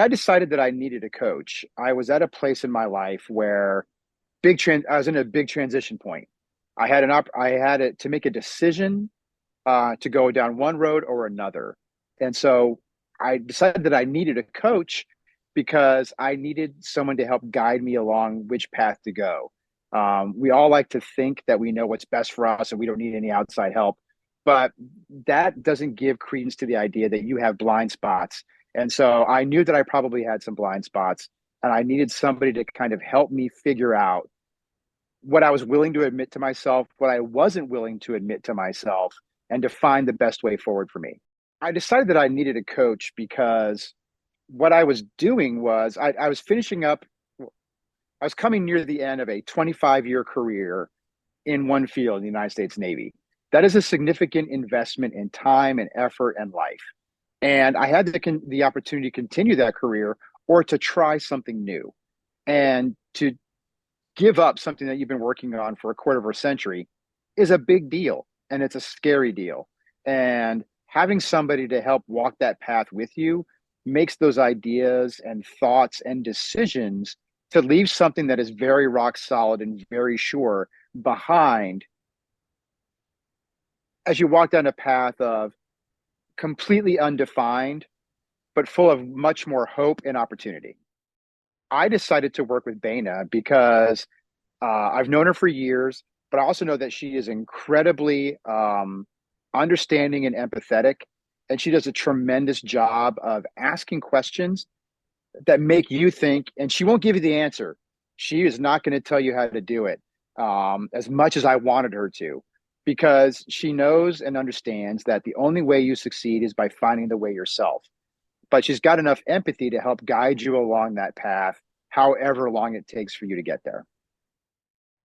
I decided that I needed a coach. I was at a place in my life where I was in a big transition point. I had it to make a decision to go down one road or another. And so I decided that I needed a coach because I needed someone to help guide me along which path to go. We all like to think that we know what's best for us and we don't need any outside help, but that doesn't give credence to the idea that you have blind spots. And so I knew that I probably had some blind spots, and I needed somebody to kind of help me figure out what I was willing to admit to myself, what I wasn't willing to admit to myself, and to find the best way forward for me. I decided that I needed a coach because what I was doing was I was finishing up, I was coming near the end of a 25-year career in one field in the United States Navy. That is a significant investment in time and effort and life. And I had the opportunity to continue that career or to try something new. And to give up something that you've been working on for a quarter of a century is a big deal, and it's a scary deal. And having somebody to help walk that path with you makes those ideas and thoughts and decisions to leave something that is very rock solid and very sure behind as you walk down a path of completely undefined, but full of much more hope and opportunity. I decided to work with Bana because I've known her for years, but I also know that she is incredibly understanding and empathetic. And she does a tremendous job of asking questions that make you think, and she won't give you the answer. She is not going to tell you how to do it as much as I wanted her to, because she knows and understands that the only way you succeed is by finding the way yourself. But she's got enough empathy to help guide you along that path, however long it takes for you to get there.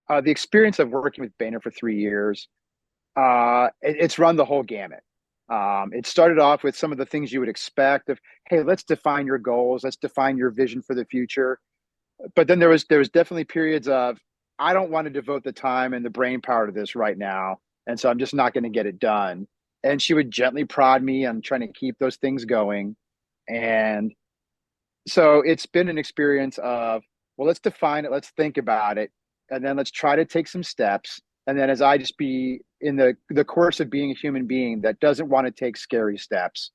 The experience of working with Boehner for 3 years, it's run the whole gamut. It started off with some of the things you would expect of, hey, let's define your goals, let's define your vision for the future. But then there was definitely periods of, I don't want to devote the time and the brain power to this right now, and so I'm just not going to get it done. And she would gently prod me on trying to keep those things going. And so it's been an experience of, well, let's define it, let's think about it, and then let's try to take some steps. And then as I just be in the course of being a human being that doesn't want to take scary steps,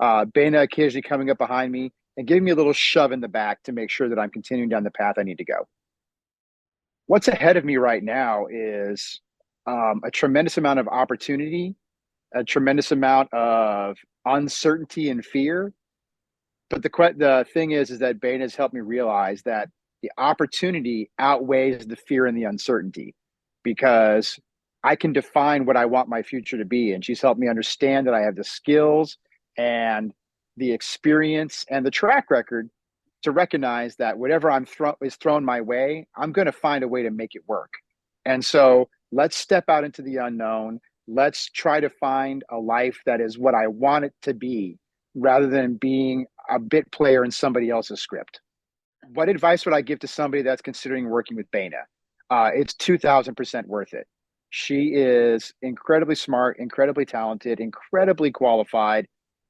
Bana occasionally coming up behind me and giving me a little shove in the back to make sure that I'm continuing down the path I need to go. What's ahead of me right now is a tremendous amount of opportunity, a tremendous amount of uncertainty and fear. But the thing is that Bana has helped me realize that the opportunity outweighs the fear and the uncertainty, because I can define what I want my future to be. And she's helped me understand that I have the skills and the experience and the track record to recognize that whatever is thrown my way, I'm going to find a way to make it work. And so let's step out into the unknown. Let's try to find a life that is what I want it to be, rather than being a bit player in somebody else's script. What advice would I give to somebody that's considering working with Bana? It's 2000% worth it. She is incredibly smart, incredibly talented, incredibly qualified.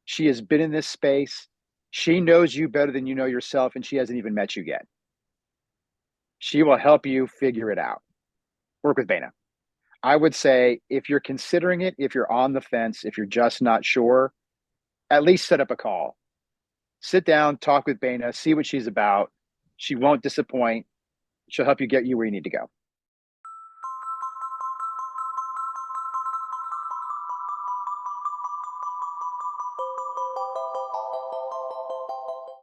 She has been in this space. She knows you better than you know yourself, and she hasn't even met you yet. She will help you figure it out. Work with Bana. I would say if you're considering it, if you're on the fence, if you're just not sure, at least set up a call. Sit down, talk with Bana, see what she's about. She won't disappoint. She'll help you get you where you need to go.